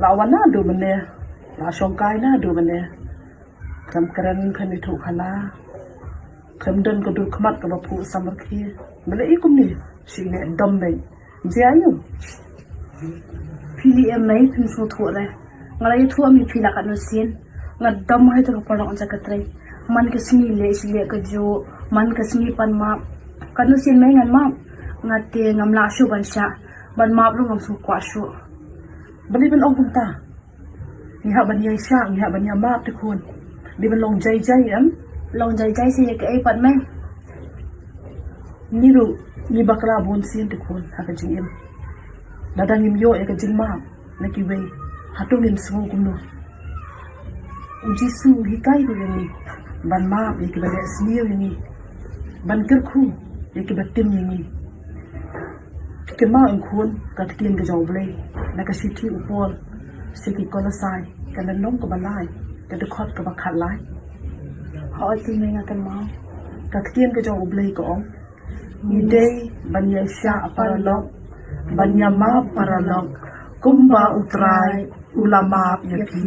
lawan na do bane la shongkai na do bane kam kran khan thu khana kam dan ko do khmat ka ba phu samar khi bale ikum ni shi ne dom be jiayu pili mai pin so thu re ngalai thu ami phila ka no sin nga dom hai to pa long jakatre man ka sni le ka jo man ka sni pan ma kan no sin mai ngan ma nga te ngam la shu ban sha ban ma lu ngam su kwa shu bali ban ong pun ta ni ha ban Iaishah ni ha ban ya ma te khun di ban long jai jai am long jai jai se ke ai pat mai ni ru ni bakla bon sin te khun ha ka jing em dadang im yo e ka jing ma na ki wei hatung im su kum no uji su hi kai ko ni ban ma e ki ba sni ni ban ker khu e ki ba tim ni ke ma ang khun ka tikin ka jaw ble na ka shi thi upol se ki ko la sai ka la nong ko ba lai ka de khot ka ba khat lai ho ti mai nga kan ma ka tikin ka jaw ble ko ong ni dei ban Iaishah paralog ban yama paralog kumba utrai ulama yapi